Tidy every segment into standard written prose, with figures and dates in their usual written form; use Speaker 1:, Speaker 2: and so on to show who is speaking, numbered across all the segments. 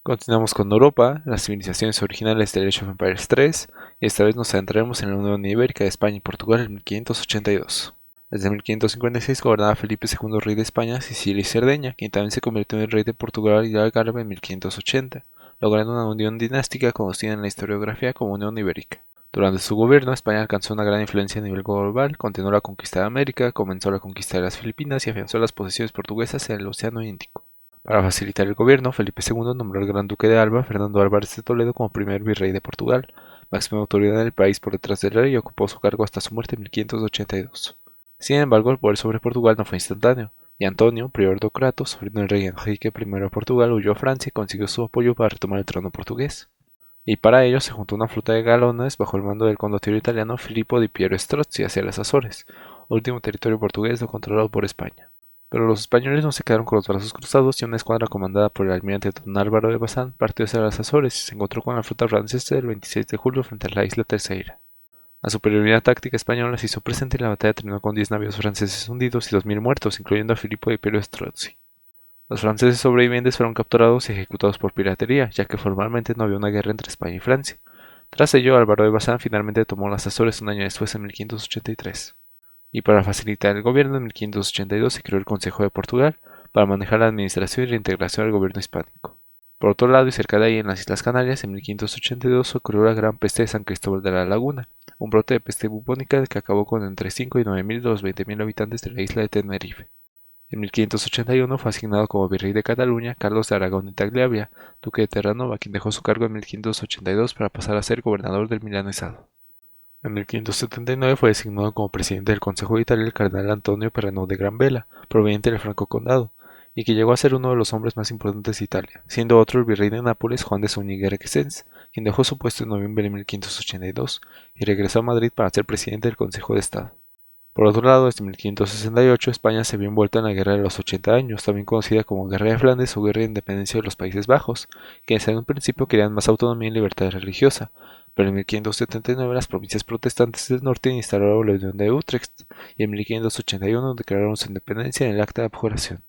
Speaker 1: Continuamos con Europa, las civilizaciones originales del Age of Empires 3, y esta vez nos adentraremos en la Unión Ibérica de España y Portugal en 1582. Desde 1556 gobernaba Felipe II, rey de España, Sicilia y Cerdeña, quien también se convirtió en el rey de Portugal y de Algarve en 1580, logrando una unión dinástica conocida en la historiografía como Unión Ibérica. Durante su gobierno, España alcanzó una gran influencia a nivel global, continuó la conquista de América, comenzó la conquista de las Filipinas y afianzó las posesiones portuguesas en el Océano Índico. Para facilitar el gobierno, Felipe II nombró al Gran Duque de Alba, Fernando Álvarez de Toledo, como primer virrey de Portugal, máxima autoridad en el país por detrás del rey, y ocupó su cargo hasta su muerte en 1582. Sin embargo, el poder sobre Portugal no fue instantáneo, y Antonio, prior de Crato, sobrino del rey Enrique I de Portugal, huyó a Francia y consiguió su apoyo para retomar el trono portugués. Y para ello se juntó una flota de galones bajo el mando del condottiero italiano Filippo di Piero Strozzi hacia las Azores, último territorio portugués no controlado por España. Pero los españoles no se quedaron con los brazos cruzados y una escuadra comandada por el almirante don Álvaro de Bazán partió hacia las Azores y se encontró con la flota francesa el 26 de julio frente a la isla Terceira. La superioridad táctica española se hizo presente y la batalla terminó con 10 navíos franceses hundidos y 2000 muertos, incluyendo a Filippo di Piero Strozzi. Los franceses sobrevivientes fueron capturados y ejecutados por piratería, ya que formalmente no había una guerra entre España y Francia. Tras ello, Álvaro de Bazán finalmente tomó las Azores un año después, en 1583. Y para facilitar el gobierno, en 1582 se creó el Consejo de Portugal para manejar la administración y la integración del gobierno hispánico. Por otro lado, y cerca de ahí, en las Islas Canarias, en 1582 ocurrió la Gran Peste de San Cristóbal de la Laguna, un brote de peste bubónica que acabó con entre 5 y 9.000 de los 20.000 habitantes de la isla de Tenerife. En 1581 fue asignado como virrey de Cataluña Carlos de Aragón y Tagliabria, duque de Terranova, quien dejó su cargo en 1582 para pasar a ser gobernador del Milanesado. En 1579 fue designado como presidente del Consejo de Italia el cardenal Antonio Perrenot de Granvela, proveniente del Franco Condado, y que llegó a ser uno de los hombres más importantes de Italia, siendo otro el virrey de Nápoles, Juan de Zúñiga-Requesens, quien dejó su puesto en noviembre de 1582 y regresó a Madrid para ser presidente del Consejo de Estado. Por otro lado, desde 1568 España se vio envuelta en la Guerra de los 80 años, también conocida como Guerra de Flandes o Guerra de Independencia de los Países Bajos, quienes en un principio querían más autonomía y libertad religiosa, pero en 1579 las provincias protestantes del norte instalaron la Unión de Utrecht y en 1581 declararon su independencia en el Acta de Abjuración.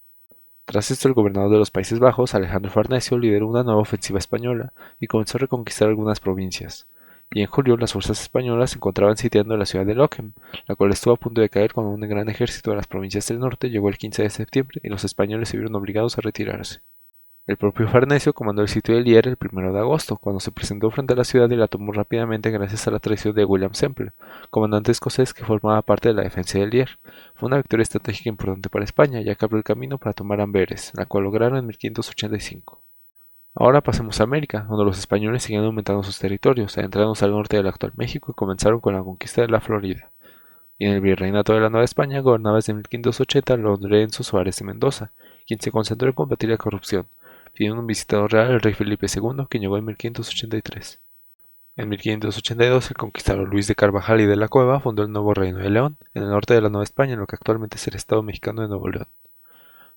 Speaker 1: Tras esto, el gobernador de los Países Bajos, Alejandro Farnesio, lideró una nueva ofensiva española y comenzó a reconquistar algunas provincias. Y en julio, las fuerzas españolas se encontraban sitiando la ciudad de Lochem, la cual estuvo a punto de caer cuando un gran ejército de las provincias del norte llegó el 15 de septiembre y los españoles se vieron obligados a retirarse. El propio Farnesio comandó el sitio de Lier el 1 de agosto, cuando se presentó frente a la ciudad y la tomó rápidamente gracias a la traición de William Semple, comandante escocés que formaba parte de la defensa de Lier. Fue una victoria estratégica importante para España, ya que abrió el camino para tomar Amberes, la cual lograron en 1585. Ahora pasemos a América, donde los españoles siguen aumentando sus territorios, adentrándose al norte del actual México y comenzaron con la conquista de la Florida. Y en el virreinato de la Nueva España gobernaba desde 1580 Lorenzo Suárez de Mendoza, quien se concentró en combatir la corrupción, pidiendo un visitador real al rey Felipe II, que llegó en 1583. En 1582, el conquistador Luis de Carvajal y de la Cueva fundó el nuevo Reino de León, en el norte de la Nueva España, en lo que actualmente es el Estado mexicano de Nuevo León.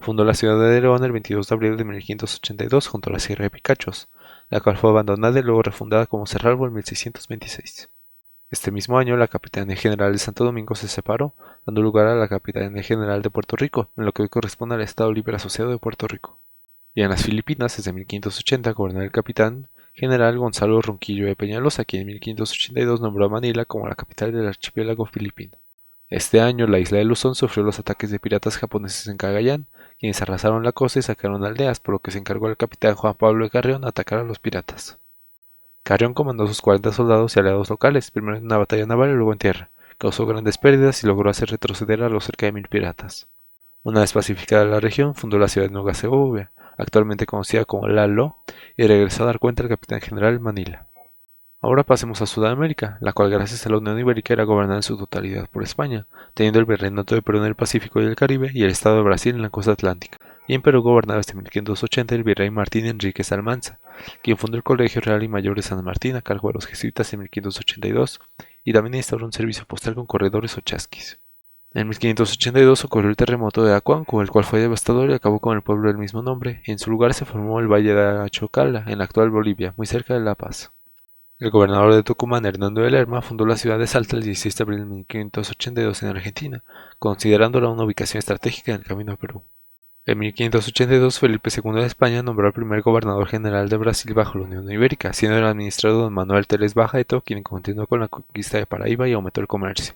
Speaker 1: Fundó la ciudad de León el 22 de abril de 1582 junto a la Sierra de Picachos, la cual fue abandonada y luego refundada como Cerralbo en 1626. Este mismo año, la Capitanía General de Santo Domingo se separó, dando lugar a la Capitanía General de Puerto Rico, en lo que hoy corresponde al Estado Libre Asociado de Puerto Rico. Y en las Filipinas, desde 1580, gobernó el capitán general Gonzalo Ronquillo de Peñalosa, quien en 1582 nombró a Manila como la capital del archipiélago filipino. Este año, la isla de Luzón sufrió los ataques de piratas japoneses en Cagayán, quienes arrasaron la costa y sacaron aldeas, por lo que se encargó al capitán Juan Pablo de Carrión atacar a los piratas. Carrión comandó sus 40 soldados y aliados locales, primero en una batalla naval y luego en tierra. Causó grandes pérdidas y logró hacer retroceder a los cerca de 1000 piratas. Una vez pacificada la región, fundó la ciudad de Nueva Segovia, actualmente conocida como Lalo, y regresó a dar cuenta al capitán general Manila. Ahora pasemos a Sudamérica, la cual gracias a la Unión Ibérica era gobernada en su totalidad por España, teniendo el virreinato de Perú en el Pacífico y el Caribe y el estado de Brasil en la costa atlántica. Y en Perú gobernaba desde 1580 el virrey Martín Enríquez Almanza, quien fundó el Colegio Real y Mayor de San Martín a cargo de los jesuitas en 1582 y también instauró un servicio postal con corredores o chasquis. En 1582 ocurrió el terremoto de Acuanco, el cual fue devastador y acabó con el pueblo del mismo nombre, y en su lugar se formó el Valle de Achocala, en la actual Bolivia, muy cerca de La Paz. El gobernador de Tucumán, Hernando de Lerma, fundó la ciudad de Salta el 16 de abril de 1582 en Argentina, considerándola una ubicación estratégica en el camino a Perú. En 1582, Felipe II de España nombró al primer gobernador general de Brasil bajo la Unión Ibérica, siendo el administrador don Manuel Teles Barreto, quien continuó con la conquista de Paraíba y aumentó el comercio.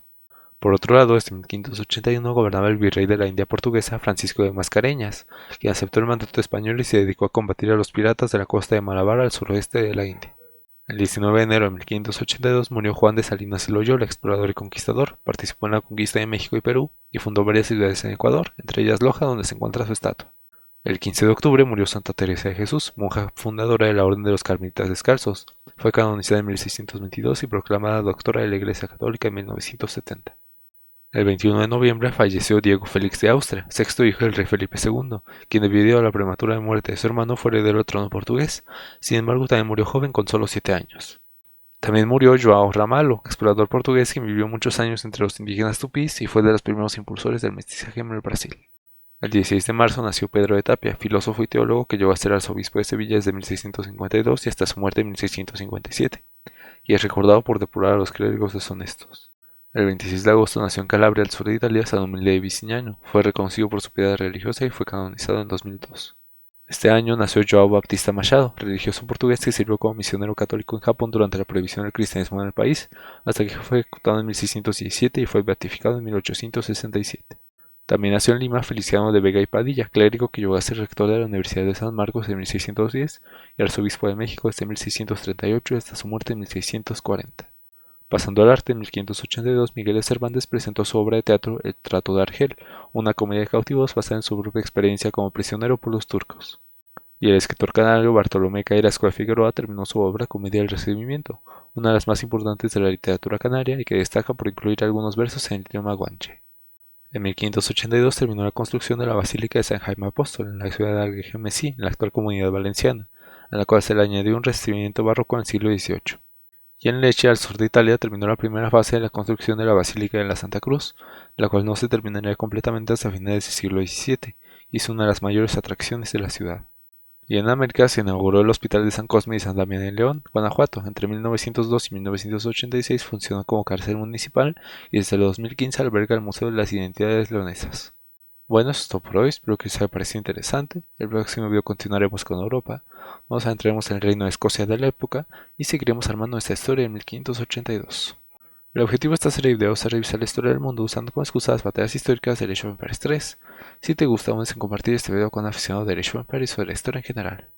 Speaker 1: Por otro lado, desde 1581 gobernaba el virrey de la India portuguesa Francisco de Mascareñas, quien aceptó el mandato español y se dedicó a combatir a los piratas de la costa de Malabar al suroeste de la India. El 19 de enero de 1582 murió Juan de Salinas y Loyola, explorador y conquistador. Participó en la conquista de México y Perú y fundó varias ciudades en Ecuador, entre ellas Loja, donde se encuentra su estatua. El 15 de octubre murió Santa Teresa de Jesús, monja fundadora de la Orden de los Carmelitas Descalzos. Fue canonizada en 1622 y proclamada doctora de la Iglesia Católica en 1970. El 21 de noviembre falleció Diego Félix de Austria, sexto hijo del rey Felipe II, quien debido a la prematura muerte de su hermano fue heredero del trono portugués. Sin embargo, también murió joven con solo 7 años. También murió João Ramalho, explorador portugués que vivió muchos años entre los indígenas tupís y fue de los primeros impulsores del mestizaje en el Brasil. El 16 de marzo nació Pedro de Tapia, filósofo y teólogo que llegó a ser arzobispo de Sevilla desde 1652 y hasta su muerte en 1657, y es recordado por depurar a los clérigos deshonestos. El 26 de agosto nació en Calabria, al sur de Italia, San Humilde de Vicignano. Fue reconocido por su piedad religiosa y fue canonizado en 2002. Este año nació João Baptista Machado, religioso portugués que sirvió como misionero católico en Japón durante la prohibición del cristianismo en el país, hasta que fue ejecutado en 1617 y fue beatificado en 1867. También nació en Lima Feliciano de Vega y Padilla, clérigo que llegó a ser rector de la Universidad de San Marcos en 1610 y arzobispo de México desde 1638 y hasta su muerte en 1640. Pasando al arte, en 1582 Miguel de Cervantes presentó su obra de teatro El trato de Argel, una comedia de cautivos basada en su propia experiencia como prisionero por los turcos. Y el escritor canario Bartolomé Carrasco de Figueroa terminó su obra Comedia del Recibimiento, una de las más importantes de la literatura canaria y que destaca por incluir algunos versos en el idioma guanche. En 1582 terminó la construcción de la Basílica de San Jaime Apóstol en la ciudad de Algemesí, en la actual Comunidad Valenciana, a la cual se le añadió un recibimiento barroco en el siglo XVIII. Y en Lecce, al sur de Italia, terminó la primera fase de la construcción de la Basílica de la Santa Cruz, la cual no se terminaría completamente hasta finales del siglo XVII, y es una de las mayores atracciones de la ciudad. Y en América se inauguró el Hospital de San Cosme y San Damián en León, Guanajuato. Entre 1902 y 1986 funcionó como cárcel municipal y desde el 2015 alberga el Museo de las Identidades Leonesas. Bueno, eso es todo por hoy, espero que os haya parecido interesante. El próximo video continuaremos con Europa, nos adentraremos en el reino de Escocia de la época y seguiremos armando esta historia en 1582. El objetivo de esta serie de videos es revisar la historia del mundo usando como excusa las batallas históricas de Age of Empires 3. Si te gusta, no olvides en compartir este video con aficionados de Age of Empires y sobre la historia en general.